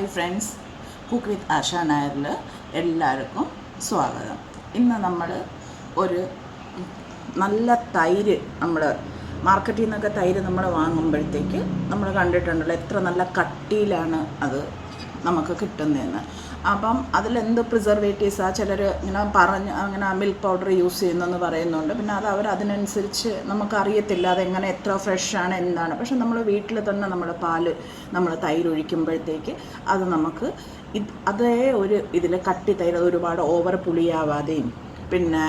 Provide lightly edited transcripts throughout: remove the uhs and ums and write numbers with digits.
Hi friends, cook with ആശ നായരിൽ എല്ലാവർക്കും സ്വാഗതം. ഇന്ന് നമ്മൾ ഒരു നല്ല തൈര്, നമ്മൾ മാർക്കറ്റിൽ നിന്നൊക്കെ തൈര് നമ്മൾ വാങ്ങുമ്പോഴത്തേക്ക് നമ്മൾ കണ്ടിട്ടുണ്ടല്ലോ എത്ര നല്ല കട്ടിയിലാണ് അത് നമുക്ക് കിട്ടുന്നതെന്ന്. അപ്പം അതിലെന്ത് പ്രിസർവേറ്റീവ്സാണ് ചിലർ ഇങ്ങനെ അങ്ങനെ മിൽക്ക് പൗഡർ യൂസ് ചെയ്യുന്നെന്ന് പറയുന്നുണ്ട്. പിന്നെ അത് അതിനനുസരിച്ച് നമുക്കറിയത്തില്ല അതെങ്ങനെ എത്ര ഫ്രഷാണ് എന്താണ്. പക്ഷെ നമ്മൾ വീട്ടിൽ തന്നെ നമ്മൾ തൈര് ഒഴിക്കുമ്പോഴത്തേക്ക് അത് നമുക്ക് അതേ ഒരു ഇതിൽ കട്ടി തൈര്, അത് ഒരുപാട് ഓവർ പുളിയാവാതെയും, പിന്നെ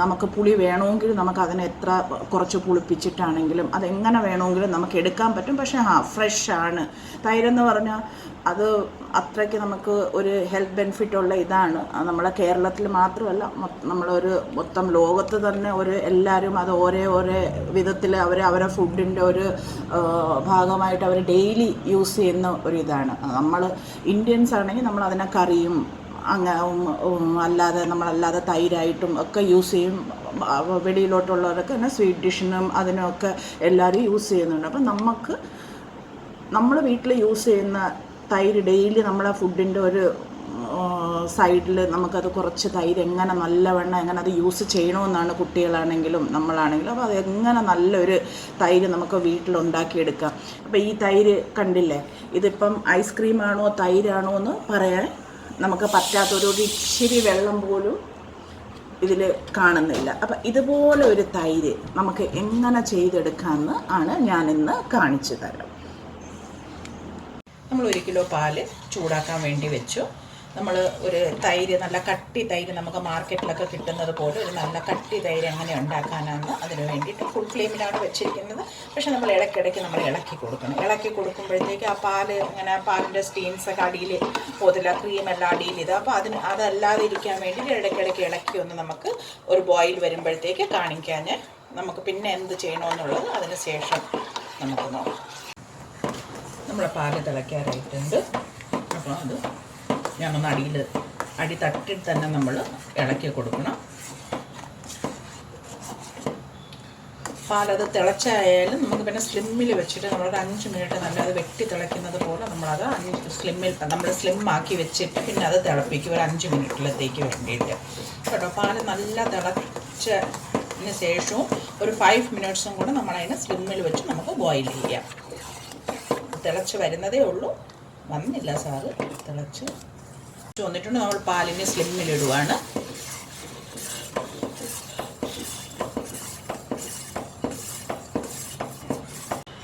നമുക്ക് പുളി വേണമെങ്കിൽ നമുക്ക് അതിനെ എത്ര കുറച്ച് പുളിപ്പിച്ചിട്ടാണെങ്കിലും അതെങ്ങനെ വേണമെങ്കിലും നമുക്ക് എടുക്കാൻ പറ്റും. പക്ഷേ ഫ്രഷാണ് തൈരെന്ന് പറഞ്ഞാൽ അത് അത്രയ്ക്ക് നമുക്ക് ഒരു ഹെൽത്ത് ബെനിഫിറ്റ് ഉള്ള ഇതാണ്. നമ്മളെ കേരളത്തിൽ മാത്രമല്ല, നമ്മളൊരു മൊത്തം ലോകത്ത് തന്നെ എല്ലാവരും അത് ഓരോ വിധത്തിൽ അവരെ ഫുഡിൻ്റെ ഒരു ഭാഗമായിട്ട് അവർ ഡെയിലി യൂസ് ചെയ്യുന്ന ഒരു ഇതാണ്. നമ്മൾ ഇന്ത്യൻസ് ആണെങ്കിൽ നമ്മൾ അതിനെ കറിയും നമ്മളല്ലാതെ തൈരായിട്ടും ഒക്കെ യൂസ് ചെയ്യും. വെളിയിലോട്ടുള്ളവരൊക്കെ തന്നെ സ്വീറ്റ് ഡിഷിനും അതിനൊക്കെ എല്ലാവരും യൂസ് ചെയ്യുന്നുണ്ട്. അപ്പം നമ്മൾ വീട്ടിൽ യൂസ് ചെയ്യുന്ന തൈര് ഡെയിലി നമ്മളെ ഫുഡിൻ്റെ ഒരു സൈഡിൽ നമുക്കത് കുറച്ച് തൈര് എങ്ങനെ നല്ലവണ്ണം എങ്ങനെ അത് യൂസ് ചെയ്യണമെന്നാണ് കുട്ടികളാണെങ്കിലും നമ്മളാണെങ്കിലും. അപ്പോൾ അത് എങ്ങനെ നല്ലൊരു തൈര് നമുക്ക് വീട്ടിലുണ്ടാക്കിയെടുക്കാം. അപ്പോൾ ഈ തൈര് കണ്ടില്ലേ, ഇതിപ്പം ഐസ്ക്രീമാണോ തൈരാണോ എന്ന് പറയാൻ നമുക്ക് പറ്റാത്തൊരു ഇച്ചിരി വെള്ളം പോലും ഇതിൽ കാണുന്നില്ല. അപ്പം ഇതുപോലെ ഒരു തൈര് നമുക്ക് എങ്ങനെ ചെയ്തെടുക്കാമെന്ന് ആണ് ഞാനിന്ന് കാണിച്ചു തരാം. നമ്മൾ 1 കിലോ പാല് ചൂടാക്കാൻ വേണ്ടി വെച്ചു. നമ്മൾ ഒരു തൈര്, നല്ല കട്ടി തൈര് നമുക്ക് മാർക്കറ്റിലൊക്കെ കിട്ടുന്നത് പോലെ ഒരു നല്ല കട്ടി തൈര് എങ്ങനെ ഉണ്ടാക്കാനാണ് അതിന് വേണ്ടിയിട്ട് ഫുൾ ഫ്ലെയിമിലാണ് വെച്ചിരിക്കുന്നത്. പക്ഷേ നമ്മൾ ഇടയ്ക്കിടയ്ക്ക് നമ്മൾ ഇളക്കി കൊടുക്കണം. ഇളക്കി കൊടുക്കുമ്പോഴത്തേക്ക് ആ പാല് ഇങ്ങനെ പാലിൻ്റെ സ്റ്റീൻസൊക്കെ അടിയിൽ പോതില്ല, ക്രീമെല്ലാം അടിയിൽ അപ്പോൾ അതല്ലാതെ ഇരിക്കാൻ വേണ്ടി ഇടയ്ക്കിടയ്ക്ക് ഇളക്കി ഒന്ന് നമുക്ക് ഒരു ബോയിൽ വരുമ്പോഴത്തേക്ക് കാണിക്കാൻ നമുക്ക് പിന്നെ എന്ത് ചെയ്യണമെന്നുള്ളത് അതിന് ശേഷം നമുക്ക് നോക്കാം. നമ്മളെ പാല് തിളയ്ക്കാറായിട്ടുണ്ട്. അപ്പോൾ അത് ഞാനൊന്ന് അടി തട്ടിൽ തന്നെ നമ്മൾ ഇളക്കി കൊടുക്കണം. പാലത് തിളച്ചായാലും നമുക്ക് പിന്നെ സ്ലിമ്മിൽ വെച്ചിട്ട് നമ്മളൊരു 5 മിനിറ്റ് നല്ലത് വെട്ടി തിളയ്ക്കുന്നത് പോലെ നമ്മളത് സ്ലിമ്മാക്കി വെച്ചിട്ട് പിന്നെ അത് തിളപ്പിക്കും ഒരു 5 മിനിറ്റിലത്തേക്ക് വേണ്ടിയിട്ട് കേട്ടോ. പാല് നല്ല തിളച്ചതിന് ശേഷവും ഒരു 5 മിനിറ്റ്സും കൂടെ നമ്മളതിനെ സ്ലിമ്മിൽ വെച്ച് നമുക്ക് ബോയിൽ ചെയ്യാം. തിളച്ച് വരുന്നതേ ഉള്ളൂ, വന്നില്ല സാറ്, തിളച്ച് വന്നിട്ടുണ്ട്. നമ്മൾ പാലിനെ സ്ലിമ്മിലിടുവാണ്.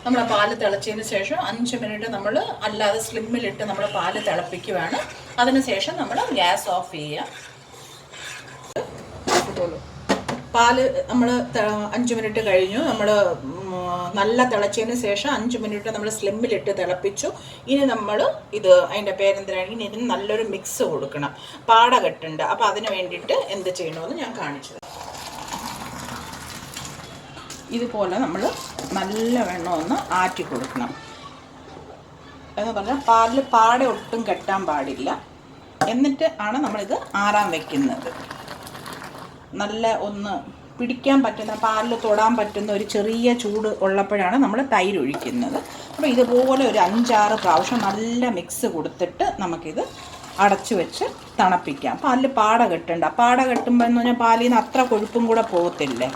നമ്മൾ പാല് തിളച്ചതിന് ശേഷം 5 മിനിറ്റ് നമ്മൾ അല്ലാതെ സ്ലിമ്മിലിട്ട് നമ്മൾ പാല് തിളപ്പിക്കുകയാണ്. അതിനുശേഷം നമ്മൾ ഗ്യാസ് ഓഫ് ചെയ്യുക. പാല് നമ്മൾ 5 മിനിറ്റ് കഴിഞ്ഞു. നമ്മൾ നല്ല തിളച്ചതിന് ശേഷം 5 മിനിറ്റ് നമ്മൾ സ്ലിമ്മിലിട്ട് തിളപ്പിച്ചു. ഇനി നമ്മൾ അതിൻ്റെ പേരെന്തിനാണ്, ഇനി ഇതിന് നല്ലൊരു മിക്സ് കൊടുക്കണം. പാട കെട്ടുണ്ട്. അപ്പോൾ അതിന് വേണ്ടിയിട്ട് എന്ത് ചെയ്യണമെന്ന് ഞാൻ കാണിച്ചു തരാം. ഇതുപോലെ നമ്മൾ നല്ല വെള്ളം ഒന്ന് ആറ്റി കൊടുക്കണം. എന്ന് പറഞ്ഞാൽ പാലിൽ പാട ഒട്ടും കെട്ടാൻ പാടില്ല. എന്നിട്ട് ആണ് നമ്മളിത് ആറാൻ വയ്ക്കുന്നത്. നല്ല ഒന്ന് പിടിക്കാൻ പറ്റുന്ന, പാലിൽ തൊടാൻ പറ്റുന്ന ഒരു ചെറിയ ചൂട് ഉള്ളപ്പോഴാണ് നമ്മൾ തൈര് ഒഴിക്കുന്നത്. അപ്പോൾ ഇതുപോലെ ഒരു 5-6 പ്രാവശ്യം നല്ല മിക്സ് കൊടുത്തിട്ട് നമുക്കിത് അടച്ചു വെച്ച് തണുപ്പിക്കാം. പാലിൽ പാട കെട്ടണ്ട. പാട കെട്ടുമ്പോൾ എന്ന് പറഞ്ഞാൽ പാലിൽ നിന്ന് അത്ര കൊഴുപ്പും കൂടെ പോകത്തില്ലേ.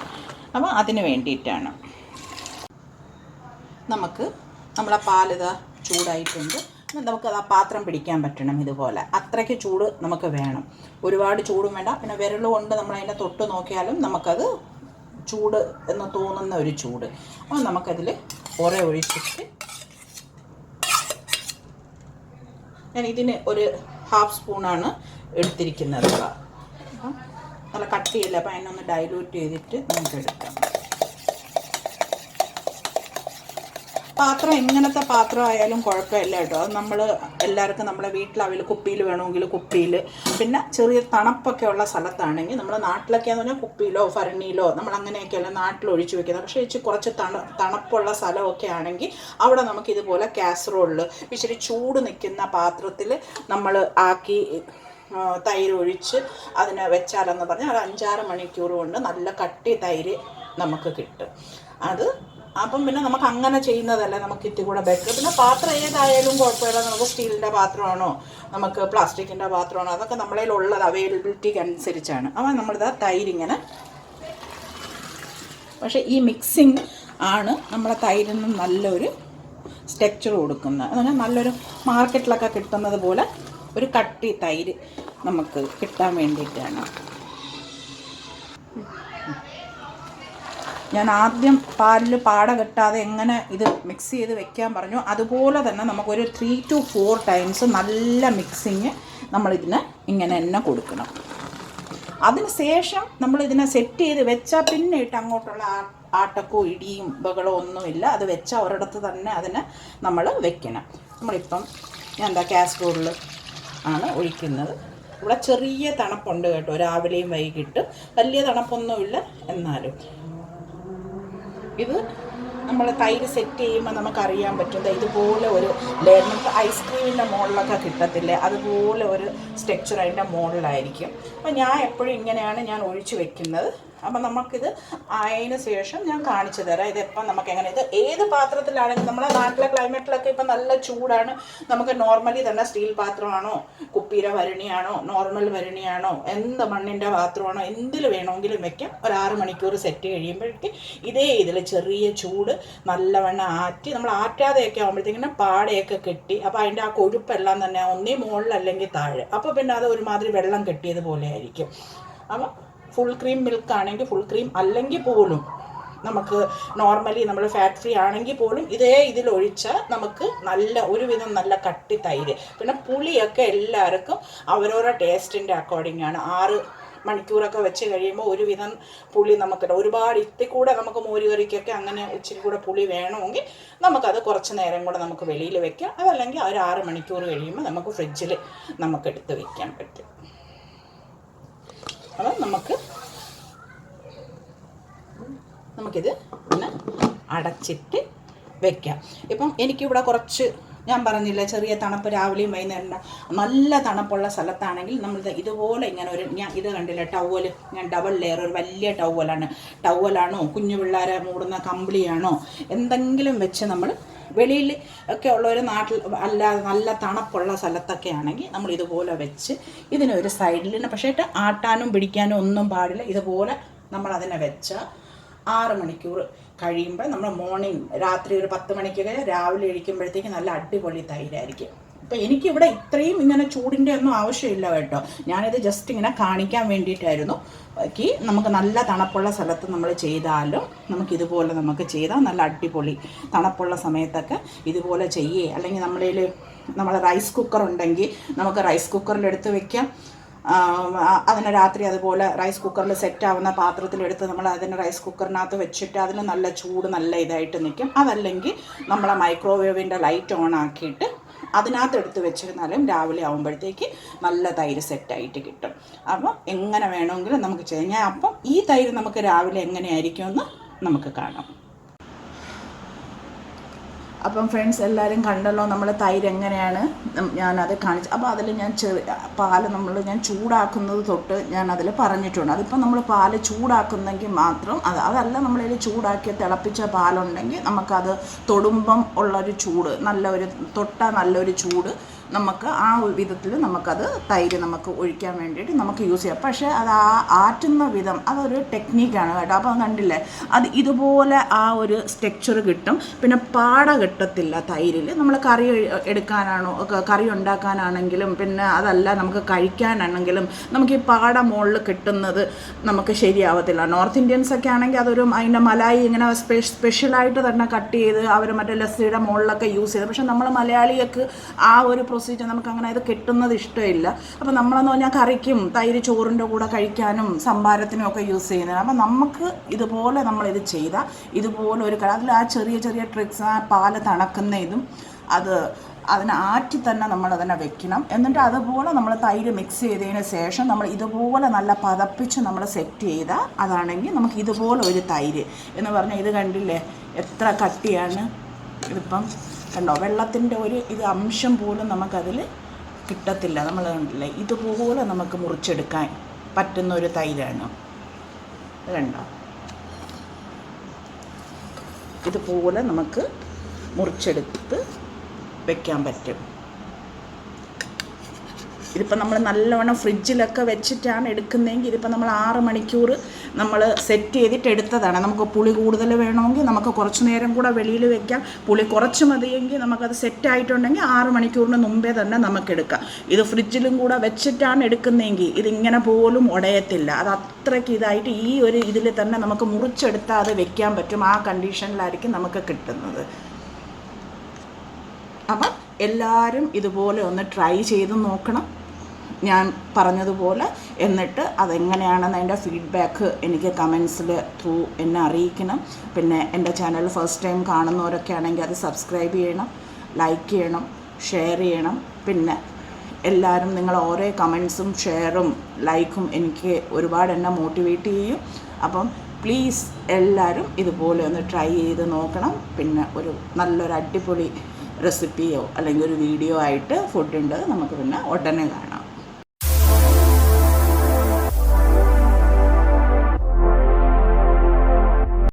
അപ്പോൾ അതിന് വേണ്ടിയിട്ടാണ്. നമ്മളെ പാലിതാ ചൂടായിട്ടുണ്ട്. നമുക്കത് ആ പാത്രം പിടിക്കാൻ പറ്റണം. ഇതുപോലെ അത്രയ്ക്ക് ചൂട് നമുക്ക് വേണം. ഒരുപാട് ചൂടും വേണ്ട. പിന്നെ വിരൽ കൊണ്ട് നമ്മൾ അതിനെ തൊട്ട് നോക്കിയാലും നമുക്കത് ചൂട് എന്ന് തോന്നുന്ന ഒരു ചൂട്. അപ്പോൾ നമുക്കതിൽ ഒഴിച്ചിട്ട് ഞാൻ ഇതിന് ഒരു 1/2 സ്പൂണാണ് എടുത്തിരിക്കുന്നത്. അപ്പം നല്ല കട്ടിയില്ല, അപ്പം അതിനൊന്ന് ഡൈല്യൂട്ട് ചെയ്തിട്ട് നമുക്ക് എടുക്കാം. പാത്രം എങ്ങനത്തെ പാത്രം ആയാലും കുഴപ്പമില്ല കേട്ടോ. അത് നമ്മൾ എല്ലാവർക്കും നമ്മുടെ വീട്ടിൽ കുപ്പിയിൽ വേണമെങ്കിൽ കുപ്പിയിൽ, പിന്നെ ചെറിയ തണുപ്പൊക്കെ ഉള്ള സ്ഥലത്താണെങ്കിൽ നമ്മൾ നാട്ടിലൊക്കെയെന്ന് പറഞ്ഞാൽ കുപ്പിയിലോ ഭരണിയിലോ നമ്മൾ അങ്ങനെയൊക്കെയല്ല നാട്ടിൽ ഒഴിച്ചു വെക്കുന്നത്. പക്ഷേ കുറച്ച് തണുപ്പുള്ള സ്ഥലമൊക്കെ ആണെങ്കിൽ അവിടെ നമുക്കിതുപോലെ കാസറോളിൽ ഇച്ചിരി ചൂട് നിൽക്കുന്ന പാത്രത്തിൽ നമ്മൾ ആക്കി തൈര് ഒഴിച്ച് അതിനെ വെച്ചാലെന്ന് പറഞ്ഞാൽ ഒരു 5-6 മണിക്കൂർ കൊണ്ട് നല്ല കട്ടി തൈര് നമുക്ക് കിട്ടും. അത് അപ്പം പിന്നെ നമുക്ക് അങ്ങനെ ചെയ്യുന്നതല്ല നമുക്ക് ഇത്തിരി കൂടെ ബെറ്റർ. പിന്നെ പാത്രം ഏതായാലും കുഴപ്പമില്ല, നമുക്ക് സ്റ്റീലിൻ്റെ പാത്രമാണോ നമുക്ക് പ്ലാസ്റ്റിക്കിൻ്റെ പാത്രമാണോ അതൊക്കെ നമ്മളതിൽ ഉള്ളത് അവൈലബിലിറ്റിക്ക് അനുസരിച്ചാണ്. അപ്പം നമ്മളിതാ തൈരിങ്ങനെ, പക്ഷേ ഈ മിക്സിങ് ആണ് നമ്മളെ തൈരിന് നല്ലൊരു ടെക്സ്ചർ കൊടുക്കുന്നത്. അതുകൊണ്ട് നല്ലൊരു മാർക്കറ്റിലൊക്കെ കിട്ടുന്നത് പോലെ ഒരു കട്ടി തൈര് നമുക്ക് കിട്ടാൻ വേണ്ടിയിട്ടാണ്. ഞാൻ ആദ്യം പാലിൽ പാട കെട്ടാതെ എങ്ങനെ ഇത് മിക്സ് ചെയ്ത് വെക്കാൻ പറഞ്ഞു, അതുപോലെ തന്നെ നമുക്കൊരു 3 to 4 ടൈംസ് നല്ല മിക്സിങ് നമ്മളിതിനെ ഇങ്ങനെ തന്നെ കൊടുക്കണം. അതിന് ശേഷം നമ്മളിതിനെ സെറ്റ് ചെയ്ത് വെച്ചാൽ പിന്നെ ഇട്ട് അങ്ങോട്ടുള്ള ആട്ടക്കോ ഇടിയും ബഹളോ ഒന്നുമില്ല. അത് വെച്ചാൽ ഒരിടത്ത് തന്നെ അതിനെ നമ്മൾ വെക്കണം. നമ്മളിപ്പം ഞാൻ എന്താ കാസറോളിൽ ആണ് ഒഴിക്കുന്നത്. ഇവിടെ ചെറിയ തണുപ്പുണ്ട് കേട്ടോ, രാവിലെയും വൈകിട്ട് വലിയ തണുപ്പൊന്നുമില്ല. എന്നാലും ഇത് നമ്മൾ തൈര് സെറ്റ് ചെയ്യുമ്പോൾ നമുക്കറിയാൻ പറ്റും ഇതുപോലെ ഒരു ലെയർ. നമുക്ക് ഐസ്ക്രീമിൻ്റെ മുകളിലൊക്കെ കിട്ടത്തില്ലേ, അതുപോലെ ഒരു സ്ട്രക്ചർ അതിൻ്റെ മുകളിലായിരിക്കും. അപ്പം ഞാൻ എപ്പോഴും ഇങ്ങനെയാണ് ഞാൻ ഒഴിച്ച് വെക്കുന്നത്. അപ്പം നമുക്കിത് ആയതിന് ശേഷം ഞാൻ കാണിച്ചു തരാം ഇതെപ്പം നമുക്ക് എങ്ങനെ. ഇത് ഏത് പാത്രത്തിലാണെങ്കിലും നമ്മുടെ നാട്ടിലെ ക്ലൈമറ്റിലൊക്കെ ഇപ്പം നല്ല ചൂടാണ്. നമുക്ക് നോർമലി തന്നെ സ്റ്റീൽ പാത്രമാണോ, കുപ്പീര വരണിയാണോ, നോർമൽ വരണിയാണോ, എന്ത് മണ്ണിൻ്റെ പാത്രമാണോ, എന്തിൽ വേണമെങ്കിലും വെക്കാം. ഒരു 6 മണിക്കൂർ സെറ്റ് കഴിയുമ്പോഴേക്ക് ഇതേ ഇതിൽ ചെറിയ ചൂട് നല്ലവണ്ണം ആറ്റി, നമ്മൾ ആറ്റാതെയൊക്കെ ആകുമ്പോഴത്തേക്കിനും പാടയൊക്കെ കെട്ടി, അപ്പോൾ അതിൻ്റെ ആ കൊഴുപ്പെല്ലാം തന്നെ ഒന്നേ മുകളിൽ അല്ലെങ്കിൽ താഴെ, അപ്പോൾ പിന്നെ അത് ഒരുമാതിരി വെള്ളം കെട്ടിയതുപോലെ ആയിരിക്കും. അപ്പം ഫുൾ ക്രീം മിൽക്ക് ആണെങ്കിൽ, ഫുൾ ക്രീം അല്ലെങ്കിൽ പോലും നമുക്ക് നോർമലി നമ്മൾ ഫാറ്റ് ഫ്രീ ആണെങ്കിൽ പോലും ഇതേ ഇതിലൊഴിച്ചാൽ നമുക്ക് നല്ല ഒരുവിധം നല്ല കട്ടി തൈര്. പിന്നെ പുളിയൊക്കെ എല്ലാവർക്കും അവരോരോ ടേസ്റ്റിൻ്റെ അക്കോർഡിംഗ് ആണ്. 6 മണിക്കൂറൊക്കെ വെച്ച് കഴിയുമ്പോൾ ഒരുവിധം പുളി നമുക്കിടാം. ഒരുപാട് ഇത്തി കൂടെ നമുക്ക് മോരുകറിക്കൊക്കെ അങ്ങനെ ഇച്ചിരി കൂടെ പുളി വേണമെങ്കിൽ നമുക്കത് കുറച്ച് നേരം കൂടെ നമുക്ക് വെളിയിൽ വെക്കാം. അതല്ലെങ്കിൽ ഒരു 6 മണിക്കൂർ കഴിയുമ്പോൾ നമുക്ക് ഫ്രിഡ്ജിൽ നമുക്ക് എടുത്ത് വെക്കാൻ പറ്റും. അപ്പം നമുക്കിത് പിന്നെ അടച്ചിട്ട് വെക്കാം. ഇപ്പം എനിക്കിവിടെ കുറച്ച് ഞാൻ പറഞ്ഞില്ല ചെറിയ തണുപ്പ് രാവിലെയും വൈകുന്നേരം നല്ല തണുപ്പുള്ള സ്ഥലത്താണെങ്കിൽ നമ്മൾ ഇതുപോലെ ഇങ്ങനെ ഒരു, ഞാൻ ഇത് കണ്ടില്ല ടവൽ, ഞാൻ ഡബിൾ ലെയർ ഒരു വലിയ ടവലാണോ കുഞ്ഞു പിള്ളേരെ മൂടുന്ന കമ്പിളിയാണോ എന്തെങ്കിലും വെച്ച് നമ്മൾ വെളിയിൽ ഒക്കെ ഉള്ളൊരു നാട്ടിൽ അല്ലാതെ നല്ല തണുപ്പുള്ള സ്ഥലത്തൊക്കെ ആണെങ്കിൽ നമ്മൾ ഇതുപോലെ വെച്ച് ഇതിനൊരു സൈഡിൽ, പക്ഷേ ആട്ടാനും പിടിക്കാനും ഒന്നും പാടില്ല. ഇതുപോലെ നമ്മളതിനെ വെച്ചാൽ 6 മണിക്കൂർ കഴിയുമ്പോൾ നമ്മൾ മോർണിംഗ് രാത്രി ഒരു 10 മണിക്കൊക്കെ രാവിലെ കഴിക്കുമ്പോഴത്തേക്ക് നല്ല അടിപൊളി തൈരായിരിക്കും. അപ്പോൾ എനിക്കിവിടെ ഇത്രയും ഇങ്ങനെ ചൂടിൻ്റെ ഒന്നും ആവശ്യമില്ല കേട്ടോ. ഞാനിത് ജസ്റ്റ് ഇങ്ങനെ കാണിക്കാൻ വേണ്ടിയിട്ടായിരുന്നു. ബാക്കി നമുക്ക് നല്ല തണുപ്പുള്ള സ്ഥലത്ത് നമ്മൾ ചെയ്താലും നമുക്കിതുപോലെ നമുക്ക് ചെയ്താൽ നല്ല അടിപൊളി തണുപ്പുള്ള സമയത്തൊക്കെ ഇതുപോലെ ചെയ്യേ. അല്ലെങ്കിൽ നമ്മളെ റൈസ് കുക്കർ ഉണ്ടെങ്കിൽ നമുക്ക് റൈസ് കുക്കറിലെടുത്ത് വെക്കാം. അതിനെ രാത്രി അതുപോലെ റൈസ് കുക്കറിൽ സെറ്റാവുന്ന പാത്രത്തിലെടുത്ത് നമ്മൾ അതിന് റൈസ് കുക്കറിനകത്ത് വെച്ചിട്ട് അതിന് നല്ല ചൂട് നല്ല ഇതായിട്ട് നിൽക്കും. അതല്ലെങ്കിൽ നമ്മളെ മൈക്രോവേവിൻ്റെ ലൈറ്റ് ഓൺ ആക്കിയിട്ട് അതിനകത്ത് എടുത്ത് വെച്ചിരുന്നാലും രാവിലെ ആകുമ്പോഴത്തേക്ക് നല്ല തൈര് സെറ്റായിട്ട് കിട്ടും. അപ്പം എങ്ങനെ വേണമെങ്കിലും നമുക്ക് ചെയ്യാം. അപ്പം ഈ തൈര് നമുക്ക് രാവിലെ എങ്ങനെയായിരിക്കുമെന്ന് നമുക്ക് കാണാം. അപ്പം ഫ്രണ്ട്സ് എല്ലാവരും കണ്ടല്ലോ നമ്മൾ തൈര് എങ്ങനെയാണ് ഞാനത് കാണിച്ചു. അപ്പോൾ അതിൽ ഞാൻ പാല് ഞാൻ ചൂടാക്കുന്നത് തൊട്ട് ഞാൻ അതിൽ പറഞ്ഞിട്ടുണ്ട്. അതിപ്പോൾ നമ്മൾ പാല് ചൂടാക്കുന്നെങ്കിൽ മാത്രം അതല്ല നമ്മളതിൽ ചൂടാക്കി തിളപ്പിച്ച പാലുണ്ടെങ്കിൽ നമുക്കത് തൊടുമ്പം ഉള്ളൊരു ചൂട് നല്ലൊരു ചൂട് നമുക്ക് ആ വിധത്തിൽ നമുക്കത് തൈര് നമുക്ക് ഒഴിക്കാൻ വേണ്ടിയിട്ട് നമുക്ക് യൂസ് ചെയ്യാം. പക്ഷേ അത് ആറ്റുന്ന വിധം അതൊരു ടെക്നീക്കാണ് കേട്ടോ. അപ്പോൾ കണ്ടില്ലേ, അത് ഇതുപോലെ ആ ഒരു സ്ട്രക്ചർ കിട്ടും. പിന്നെ പാട കിട്ടത്തില്ല തൈരിൽ. നമ്മൾ കറി എടുക്കാനാണോ കറി ഉണ്ടാക്കാനാണെങ്കിലും പിന്നെ അതല്ല നമുക്ക് കഴിക്കാനാണെങ്കിലും നമുക്ക് ഈ പാട മുകളിൽ കിട്ടുന്നത് നമുക്ക് ശരിയാവത്തില്ല. നോർത്ത് ഇന്ത്യൻസൊക്കെ ആണെങ്കിൽ അതൊരു അതിൻ്റെ മലായി ഇങ്ങനെ സ്പെഷ്യലായിട്ട് തന്നെ കട്ട് ചെയ്ത് അവർ മറ്റേ ലസ്സിയുടെ മുകളിലൊക്കെ യൂസ് ചെയ്ത്. പക്ഷെ നമ്മൾ മലയാളികൾക്ക് ആ ഒരു പ്രൊസീജിയർ നമുക്ക് അങ്ങനെ ഇത് കിട്ടുന്നത് ഇഷ്ടമില്ല. അപ്പോൾ നമ്മളെന്ന് പറഞ്ഞാൽ കറിക്കും തൈര് ചോറിൻ്റെ കൂടെ കഴിക്കാനും സംഭാരത്തിനും ഒക്കെ യൂസ് ചെയ്യുന്നത്. അപ്പം നമുക്ക് ഇതുപോലെ നമ്മളിത് ചെയ്താൽ ഇതുപോലെ അതിൽ ആ ചെറിയ ട്രിക്സ്, ആ പാല് തണക്കുന്ന ഇതും അതിനെ ആറ്റി തന്നെ നമ്മളതിനെ വെക്കണം. എന്നിട്ട് അതുപോലെ നമ്മൾ തൈര് മിക്സ് ചെയ്തതിന് ശേഷം നമ്മൾ ഇതുപോലെ നല്ല പതപ്പിച്ച് നമ്മൾ സെറ്റ് ചെയ്താൽ അതാണെങ്കിൽ നമുക്ക് ഇതുപോലെ ഒരു തൈര് എന്ന് പറഞ്ഞാൽ ഇത് കണ്ടില്ലേ എത്ര കട്ടിയാണ്. ഇതിപ്പം കണ്ടോ, വെള്ളത്തിൻ്റെ ഒരു അംശം പോലും നമുക്കതിൽ കിട്ടത്തില്ല. നമ്മൾ കണ്ടില്ലേ ഇതുപോലെ നമുക്ക് മുറിച്ചെടുക്കാൻ പറ്റുന്ന ഒരു തൈരാണ്. ഇത് കണ്ടോ. ഇതുപോലെ നമുക്ക് മുറിച്ചെടുത്ത് വെക്കാൻ പറ്റും. ഇതിപ്പോൾ നമ്മൾ നല്ലവണ്ണം ഫ്രിഡ്ജിലൊക്കെ വെച്ചിട്ടാണ് എടുക്കുന്നതെങ്കിൽ ഇതിപ്പോൾ നമ്മൾ 6 മണിക്കൂർ നമ്മൾ സെറ്റ് ചെയ്തിട്ട് എടുത്തതാണ്. നമുക്ക് പുളി കൂടുതൽ വേണമെങ്കിൽ നമുക്ക് കുറച്ച് നേരം കൂടെ വെളിയിൽ വെക്കാം. പുളി കുറച്ച് മതിയെങ്കിൽ നമുക്കത് സെറ്റായിട്ടുണ്ടെങ്കിൽ 6 മണിക്കൂറിന് മുമ്പേ തന്നെ നമുക്കെടുക്കാം. ഇത് ഫ്രിഡ്ജിലും കൂടെ വെച്ചിട്ടാണ് എടുക്കുന്നതെങ്കിൽ ഇതിങ്ങനെ പോലും ഉടയത്തില്ല. അത് അത്രയ്ക്ക് ഇതായിട്ട് ഈ ഒരു ഇതിൽ തന്നെ നമുക്ക് മുറിച്ചെടുത്താൽ അത് വെക്കാൻ പറ്റും. ആ കണ്ടീഷനിലായിരിക്കും നമുക്ക് കിട്ടുന്നത്. അപ്പം എല്ലാവരും ഇതുപോലെ ഒന്ന് ട്രൈ ചെയ്ത് നോക്കണം ഞാൻ പറഞ്ഞതുപോലെ. എന്നിട്ട് അതെങ്ങനെയാണെന്ന് അതിൻ്റെ ഫീഡ്ബാക്ക് എനിക്ക് കമൻസിൽ ത്രൂ എന്നെ അറിയിക്കണം. പിന്നെ എൻ്റെ ചാനൽ ഫസ്റ്റ് ടൈം കാണുന്നവരൊക്കെ ആണെങ്കിൽ അത് സബ്സ്ക്രൈബ് ചെയ്യണം, ലൈക്ക് ചെയ്യണം, ഷെയർ ചെയ്യണം. പിന്നെ എല്ലാവരും നിങ്ങൾ ഓരോ കമൻസും ഷെയറും ലൈക്കും എനിക്ക് ഒരുപാട് എന്നെ മോട്ടിവേറ്റ് ചെയ്യും. അപ്പം പ്ലീസ് എല്ലാവരും ഇതുപോലെ ഒന്ന് ട്രൈ ചെയ്ത് നോക്കണം. പിന്നെ ഒരു നല്ലൊരു അടിപൊളി റെസിപ്പിയോ അല്ലെങ്കിൽ ഒരു വീഡിയോ ആയിട്ട് ഫുഡിൻ്റെ നമുക്ക് പിന്നെ ഉടനെ കാണാം.